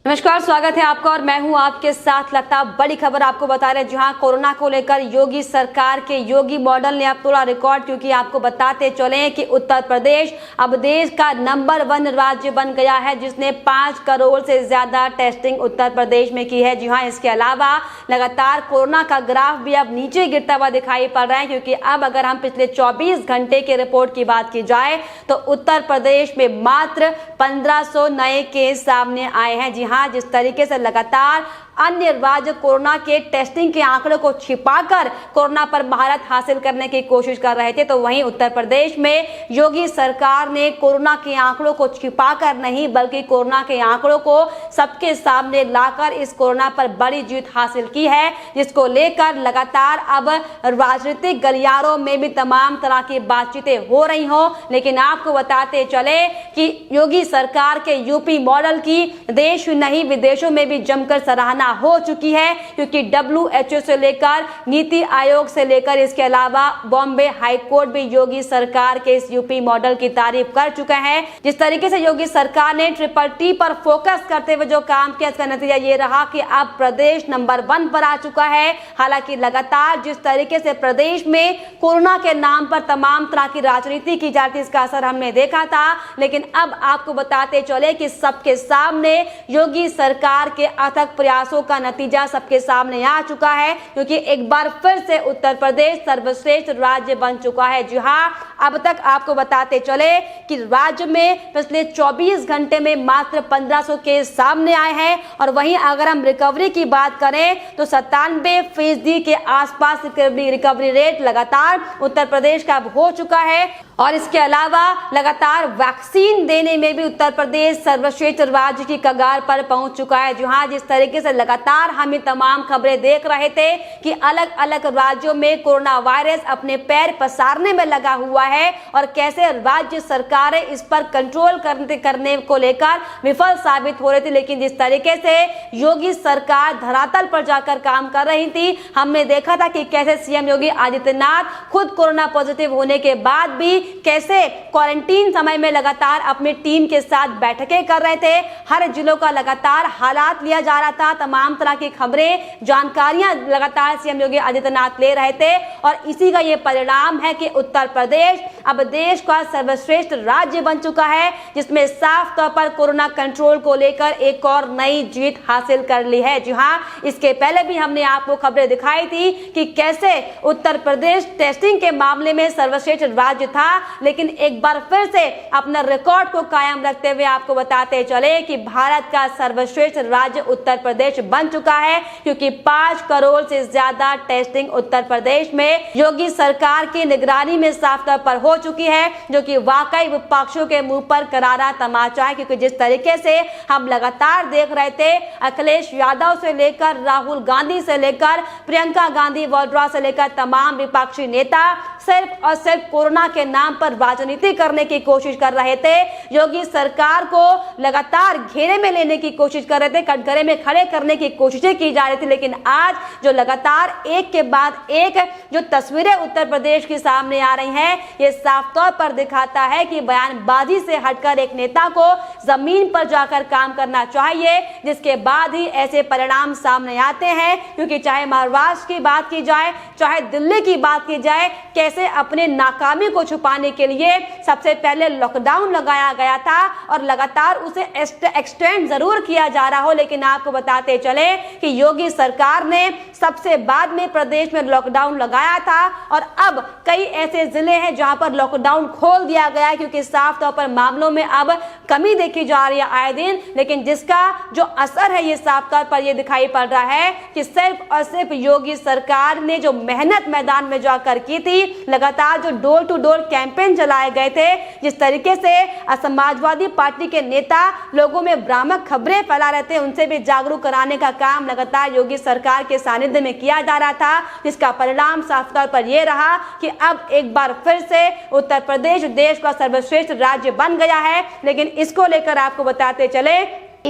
नमस्कार, स्वागत है आपका और मैं हूं आपके साथ लता। बड़ी खबर आपको बता रहे हैं, जहां कोरोना को लेकर योगी सरकार के योगी मॉडल ने अब तोड़ा रिकॉर्ड, क्योंकि आपको बताते चले कि उत्तर प्रदेश अब देश का नंबर 1 राज्य बन गया है, जिसने 5 करोड़ से ज्यादा टेस्टिंग उत्तर प्रदेश में की है। जी हां, इसके अलावा लगातार कोरोना का ग्राफ भी अब नीचे गिरता हुआ दिखाई पड़ रहा है, क्योंकि अब अगर हम पिछले 24 घंटे के रिपोर्ट की बात की जाए तो उत्तर प्रदेश में मात्र 1500 नए केस सामने आए हैं। जी हां, जिस तरीके से लगातार अन्य राज्य कोरोना के टेस्टिंग के आंकड़ों को छिपाकर कोरोना पर महारत हासिल करने की कोशिश कर रहे थे, तो वहीं उत्तर प्रदेश में योगी सरकार ने कोरोना के आंकड़ों को छिपाकर नहीं, बल्कि कोरोना के आंकड़ों को सबके सामने लाकर इस कोरोना पर बड़ी जीत हासिल की है, जिसको लेकर लगातार अब राजनीतिक गलियारों में भी तमाम तरह की बातचीतें हो रही हो। लेकिन आपको बताते चले कि योगी सरकार के यूपी मॉडल की देश नहीं विदेशों में भी जमकर सराहना हो चुकी है, क्योंकि WHO से लेकर नीति आयोग से लेकर इसके अलावा बॉम्बे हाई कोर्ट भी योगी सरकार के इस यूपी मॉडल की तारीफ कर चुका है। जिस तरीके से योगी सरकार ने TTT पर फोकस करते हुए जो काम किया, इसका नतीजा ये रहा कि अब प्रदेश नंबर 1 पर आ चुका है। हालांकि लगातार जिस तरीके से प्रदेश में कोरोना के नाम पर तमाम तरह की राजनीति की जाती, इसका असर हमने देखा था, लेकिन अब आपको बताते चले कि सबके सामने योगी सरकार के अथक प्रयासों का नतीजा सबके सामने आ चुका है, क्योंकि एक बार फिर से उत्तर प्रदेश सर्वश्रेष्ठ राज्य बन चुका है। जी हां, अब तक आपको बताते चले कि राज्य में पिछले 24 घंटे में मात्र 1500 केस सामने आए हैं, और वहीं अगर हम रिकवरी की बात करें तो 97% के आसपास रिकवरी रेट लगातार उत्तर प्रदेश का हो चुका है। और इसके अलावा लगातार वैक्सीन देने में भी उत्तर प्रदेश सर्वश्रेष्ठ राज्य की कगार पर पहुंच चुका है। जहां जिस तरीके से लगातार हम ये तमाम खबरें देख रहे थे कि अलग अलग राज्यों में कोरोना वायरस अपने पैर पसारने में लगा हुआ है, और कैसे राज्य सरकारें इस पर कंट्रोल करने को लेकर विफल साबित हो रही थी। लेकिन जिस तरीके से योगी सरकार धरातल पर जाकर काम कर रही थी, हमने देखा था कि कैसे सीएम योगी आदित्यनाथ खुद कोरोना पॉजिटिव होने के बाद भी कैसे क्वारंटीन समय में लगातार अपनी टीम के साथ बैठकें कर रहे थे। हर जिलों का लगातार हालात लिया जा रहा था, तमाम तरह की खबरें जानकारियां लगातार सीएम योगी आदित्यनाथ ले रहे थे, और इसी का ये परिणाम है कि उत्तर प्रदेश अब देश का सर्वश्रेष्ठ राज्य बन चुका है, जिसमें साफ तौर पर कोरोना कंट्रोल को लेकर एक और नई जीत हासिल कर ली है। जी हां, इसके पहले भी हमने आपको खबरें दिखाई थी कि कैसे उत्तर प्रदेश टेस्टिंग के मामले में सर्वश्रेष्ठ राज्य था, लेकिन एक बार फिर से अपना रिकॉर्ड को कायम रखते हुए आपको बताते चले कि भारत का सर्वश्रेष्ठ राज्य उत्तर प्रदेश बन चुका है, क्योंकि 5 करोड़ से ज्यादा टेस्टिंग उत्तर प्रदेश में योगी सरकार की निगरानी में साफ तौर पर हो चुकी है, जो कि वाकई विपक्षों के मुंह पर करारा तमाचा है। क्योंकि जिस तरीके से हम लगातार देख रहे थे, अखिलेश यादव से लेकर राहुल गांधी से लेकर प्रियंका गांधी वाड्रा से लेकर तमाम विपक्षी नेता सिर्फ और सिर्फ कोरोना के नाम पर राजनीति करने की कोशिश कर रहे थे। योगी सरकार को लगातार घेरे में लेने की कोशिश कर रहे थे, कटघरे में खड़े करने की कोशिशें की जा रही थी। लेकिन आज जो लगातार एक के बाद एक जो तस्वीरें उत्तर प्रदेश के सामने आ रही हैं, ये साफ तौर पर दिखाता है कि बयानबाजी से हटकर एक नेता को जमीन पर जाकर काम करना चाहिए, जिसके बाद ही ऐसे परिणाम सामने आते हैं। क्योंकि चाहे महाराष्ट्र की बात की जाए, चाहे दिल्ली की बात की जाए, कैसे अपने नाकामी को छुपाने के लिए सबसे पहले लॉकडाउन लगाया गया था, और लगातार उसे एक्सटेंड जरूर किया जा रहा हो, लेकिन आपको बताते चले कि योगी सरकार ने सबसे बाद में प्रदेश में लॉकडाउन लगाया था, और अब कई ऐसे जिले हैं जहां पर लॉकडाउन खोल दिया गया है, क्योंकि साफ तौर पर मामलों में अब कमी देखी जा रही है आए दिन। लेकिन जिसका जो असर है, ये साफ तौर पर ये दिखाई पड़ रहा है कि सिर्फ और सिर्फ योगी सरकार ने जो मेहनत मैदान में जाकर की थी, लगातार जो डोर टू डोर कैंपेन चलाए गए थे, जिस तरीके से समाजवादी पार्टी के नेता लोगों में भ्रामक खबरें फैला रहे थे, उनसे भी जागरूक कराने का काम लगातार योगी सरकार के सानिध्य में किया जा रहा था, जिसका परिणाम साफ तौर पर यह रहा कि अब एक बार फिर से उत्तर प्रदेश देश का सर्वश्रेष्ठ राज्य बन गया है। लेकिन इसको लेकर आपको बताते चले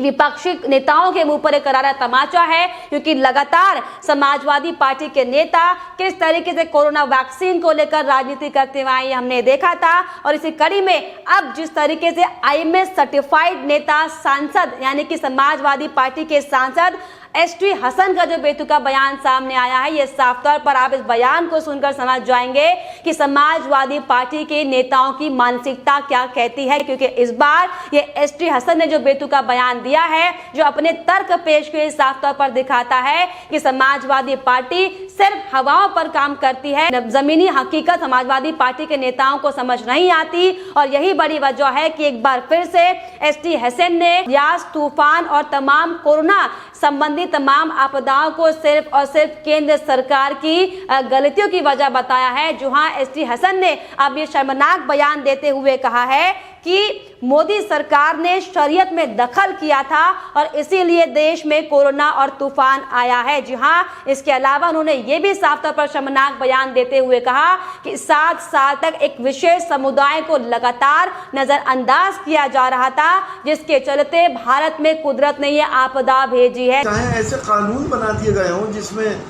विपक्षी नेताओं के मुंह पर एक करारा तमाचा है, क्योंकि लगातार समाजवादी पार्टी के नेता किस तरीके से कोरोना वैक्सीन को लेकर राजनीति करते हुए आए हमने देखा था। और इसी कड़ी में अब जिस तरीके से आईएमए सर्टिफाइड नेता सांसद यानी कि समाजवादी पार्टी के सांसद एसटी हसन का जो बेतुका बयान सामने आया है, ये साफ तौर पर आप इस बयान को सुनकर समझ जाएंगे कि समाजवादी पार्टी के नेताओं की मानसिकता क्या कहती है। क्योंकि इस बार ये एसटी हसन ने जो बेतुका बयान दिया है, जो अपने तर्क पेश किए, साफ तौर पर दिखाता है कि समाजवादी पार्टी सिर्फ हवाओं पर काम करती है। जमीनी हकीकत समाजवादी पार्टी के नेताओं को समझ नहीं आती और यही बड़ी वजह है कि एक बार फिर से एसटी हसन ने यास, तूफान और तमाम कोरोना संबंधी तमाम आपदाओं को सिर्फ और सिर्फ केंद्र सरकार की गलतियों की वजह बताया है। जहां एसटी हसन ने अब ये शर्मनाक बयान देते हुए कहा है कि मोदी सरकार ने शरीयत में दखल किया था और इसीलिए देश में कोरोना और तूफान आया है। जी हाँ, इसके अलावा उन्होंने ये भी साफ तौर पर शर्मनाक बयान देते हुए कहा कि 7 साल तक एक विशेष समुदाय को लगातार नजरअंदाज किया जा रहा था, जिसके चलते भारत में कुदरत ने ये आपदा भेजी है। चाहे ऐसे कानून बना दिए गए हों जिसमें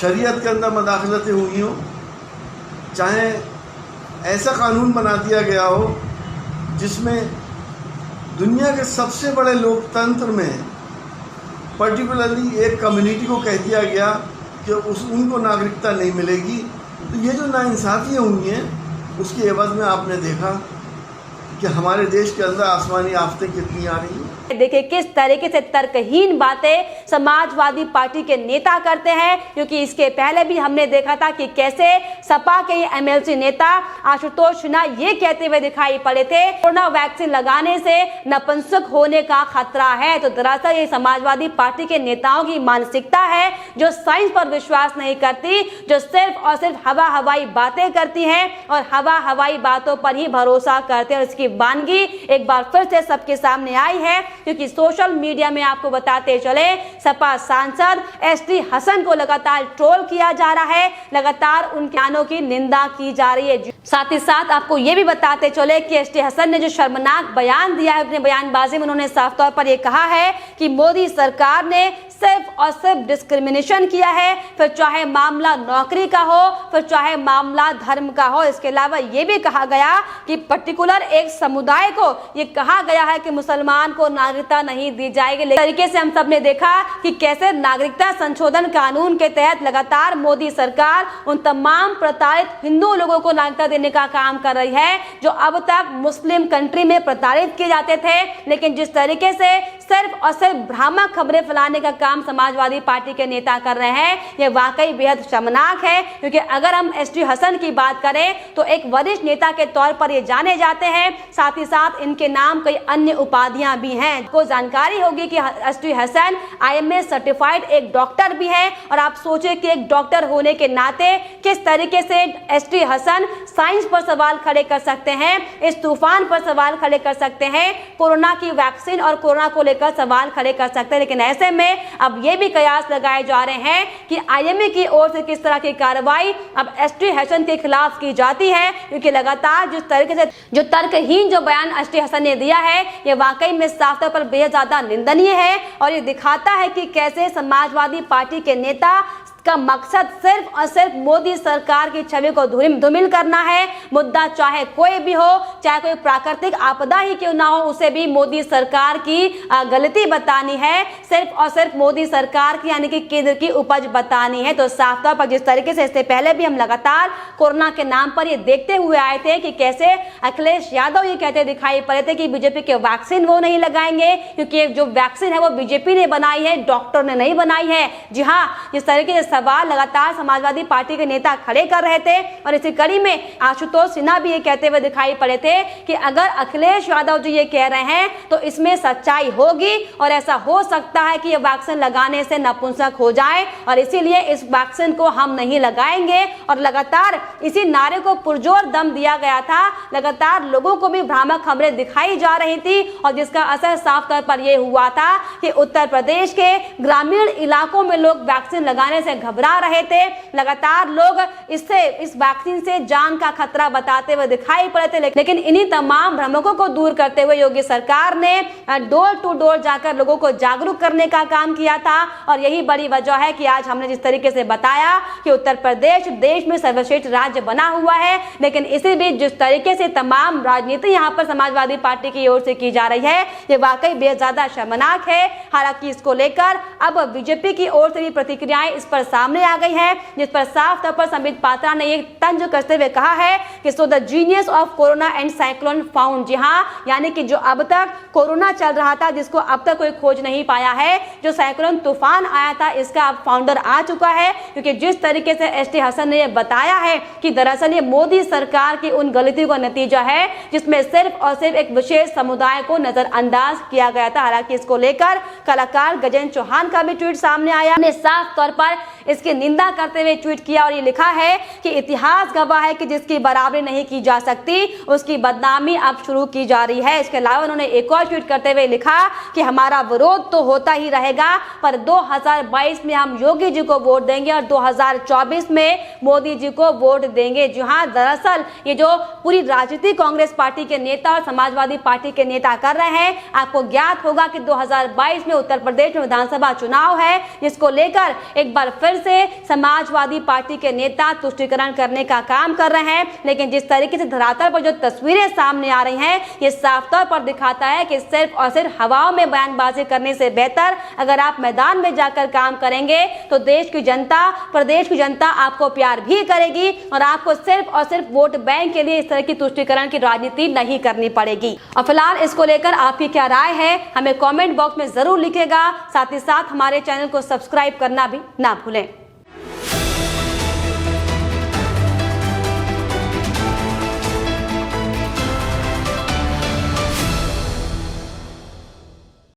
शरीयत के अंदर मदाखलतें हुई हों, चाहे ऐसा कानून बना दिया गया हो जिसमें दुनिया के सबसे बड़े लोकतंत्र में पर्टिकुलरली एक कम्युनिटी को कह दिया गया कि उनको नागरिकता नहीं मिलेगी, तो ये जो नाइंसाफियाँ हुई हैं उसके एवज में आपने देखा कि हमारे देश के अंदर आसमानी आफतें कितनी आ रही हैं। देखिए किस तरीके से तर्कहीन बातें समाजवादी पार्टी के नेता करते हैं, क्योंकि इसके पहले भी हमने देखा था कि कैसे सपा के एमएलसी नेता आशुतोष सिन्हा ये कहते हुए दिखाई पड़े थे कोरोना वैक्सीन लगाने से नपुंसक होने का खतरा है। तो दरअसल ये समाजवादी पार्टी के नेताओं की मानसिकता है जो साइंस पर विश्वास नहीं करती, जो सिर्फ और सिर्फ हवाई बातें करती हैं और हवाई बातों पर ही भरोसा करते हैं। और इसकी वानगी एक बार फिर से सबके सामने आई है, क्योंकि सोशल मीडिया में आपको बताते चले सपा सांसद एसटी हसन को लगातार ट्रोल किया जा रहा है, लगातार उनके बयानों की निंदा की जा रही है। साथ ही साथ आपको ये भी बताते चले कि एसटी हसन ने जो शर्मनाक बयान दिया है, अपने बयानबाजी में उन्होंने साफ तौर पर यह कहा है कि मोदी सरकार ने सिर्फ और सिर्फ डिस्क्रिमिनेशन किया है, फिर चाहे मामला नौकरी का हो, फिर चाहे मामला धर्म का हो। इसके अलावा ये भी कहा गया कि पर्टिकुलर एक समुदाय को ये कहा गया है कि मुसलमान को नागरिकता नहीं दी जाएगी। इस तरीके से हम सब ने देखा कि कैसे नागरिकता संशोधन कानून के तहत लगातार मोदी सरकार उन तमाम प्रताड़ित हिंदू लोगों को नागरिकता देने का काम कर रही है जो अब तक मुस्लिम कंट्री में प्रताड़ित किए जाते थे। लेकिन जिस तरीके से सिर्फ और सिर्फ भ्रामक खबरें फैलाने का काम समाजवादी पार्टी के नेता कर रहे हैं, ये वाकई बेहद शर्मनाक है। क्योंकि अगर हम एसटी हसन की बात करें तो एक वरिष्ठ नेता के तौर पर ये जाने जाते हैं, साथ ही साथ इनके नाम कई अन्य उपाधियां भी हैं। को जानकारी होगी कि एसटी हसन आईएमए सर्टिफाइड एक डॉक्टर भी है। और आप सोचे कि एक डॉक्टर होने के नाते किस तरीके से एसटी हसन साइंस पर सवाल खड़े कर सकते हैं, इस तूफान पर सवाल खड़े कर सकते हैं, कोरोना की वैक्सीन और कोरोना को लेकर सवाल खड़े कर सकते हैं। लेकिन ऐसे में अब ये भी कयास लगाए जा रहे हैं कि आईएमए की ओर से किस तरह की कार्रवाई अब एसटी हसन के खिलाफ की जाती है, क्योंकि लगातार जिस तरीके से जो तर्कहीन जो बयान एसटी हसन ने दिया है, ये वाकई में साफ तौर पर बेहद ज्यादा निंदनीय है। और ये दिखाता है कि कैसे समाजवादी पार्टी के नेता का मकसद सिर्फ और सिर्फ मोदी सरकार की छवि को धूमिल करना है। मुद्दा चाहे कोई भी हो, चाहे कोई प्राकृतिक आपदा ही क्यों ना हो, उसे भी मोदी सरकार की गलती बतानी है, सिर्फ और सिर्फ मोदी सरकार की यानी कि केंद्र की उपज बतानी है। तो साफ तौर पर जिस तरीके से इससे पहले भी हम लगातार कोरोना के नाम पर ये देखते हुए आए थे कि कैसे अखिलेश यादव ये कहते दिखाई पड़े थे कि बीजेपी के वैक्सीन वो नहीं लगाएंगे, क्योंकि जो वैक्सीन है वो बीजेपी ने बनाई है, डॉक्टर ने नहीं बनाई है। जी हाँ, जिस तरीके से सवाल लगातार समाजवादी पार्टी के नेता खड़े कर रहे थे। और इसी कड़ी में आशुतोष सिन्हा भी ये कहते हुए दिखाई पड़े थे कि अगर अखिलेश यादव जी ये कह रहे हैं तो इसमें सच्चाई होगी और ऐसा हो सकता है कि ये वैक्सीन लगाने से नपुंसक हो जाए और इसीलिए इस वैक्सीन को हम नहीं लगाएंगे। और लगातार इसी नारे को पुरजोर दम दिया गया था, लगातार लोगों को भी भ्रामक खबरें दिखाई जा रही थी और जिसका असर साफ तौर पर यह हुआ था कि उत्तर प्रदेश के ग्रामीण इलाकों में लोग वैक्सीन लगाने से घबरा रहे थे। लगातार लोग इस वैक्सीन से जान का खतरा बताते हुए दिखाई पड़े थे, लेकिन इन्हीं तमाम भ्रमकों को दूर करते हुए योगी सरकार ने डोर टू डोर जाकर लोगों को जागरूक करने का काम किया था। और यही बड़ी वजह है कि आज हमने जिस तरीके से बताया कि उत्तर प्रदेश देश में सर्वश्रेष्ठ राज्य बना हुआ है, लेकिन इसी बीच जिस तरीके से तमाम राजनीति यहाँ पर समाजवादी पार्टी की ओर से की जा रही है, ये वाकई बेहद ज्यादा शर्मनाक है। हालांकि इसको लेकर अब बीजेपी की ओर से भी प्रतिक्रियाएं इस पर सामने आ गई है, जिस पर साफ तौर पर संबित पात्रा ने ये तंज कसते हुए कहा है कि so the genius of corona and cyclone found. जी हाँ, यानी कि जो अब तक कोरोना चल रहा था, जिसको अब तक कोई खोज नहीं पाया है, जो साइक्लोन तूफान आया था, इसका अब फाउंडर आ चुका है। क्योंकि जिस तरीके से एसटी हसन ने यह बताया है कि दरअसल ये मोदी सरकार की उन गलतियों का नतीजा है जिसमें सिर्फ और सिर्फ एक विशेष समुदाय को नजरअंदाज किया गया था। हालांकि इसको लेकर कलाकार गजेंद्र चौहान का भी ट्वीट सामने आया, ने साफ तौर पर इसकी निंदा करते हुए ट्वीट किया और ये लिखा है कि इतिहास गवाह है कि जिसकी बराबरी नहीं की जा सकती उसकी बदनामी अब शुरू की जा रही है। इसके अलावा उन्होंने एक और ट्वीट करते हुए लिखा कि हमारा विरोध तो होता ही रहेगा, पर 2022 में हम योगी जी को वोट देंगे और 2024 में मोदी जी को वोट देंगे। जी हाँ, दरअसल ये जो पूरी राजनीति कांग्रेस पार्टी के नेता और समाजवादी पार्टी के नेता कर रहे हैं, आपको ज्ञात होगा कि 2022 में उत्तर प्रदेश में विधानसभा चुनाव है, जिसको लेकर एक बार फिर से समाजवादी पार्टी के नेता तुष्टीकरण करने का काम कर रहे हैं। लेकिन जिस तरीके से धरातल पर जो तस्वीरें सामने आ रही हैं, ये साफ तौर पर दिखाता है कि सिर्फ और सिर्फ हवाओं में बयानबाजी करने से बेहतर अगर आप मैदान में जाकर काम करेंगे तो देश की जनता, प्रदेश की जनता आपको प्यार भी करेगी और आपको सिर्फ और सिर्फ वोट बैंक के लिए इस तरह की तुष्टीकरण की राजनीति नहीं करनी पड़ेगी। और फिलहाल इसको लेकर आपकी क्या राय है, हमें कमेंट बॉक्स में जरूर लिखेगा। साथ ही साथ हमारे चैनल को सब्सक्राइब करना भी ना भूलें।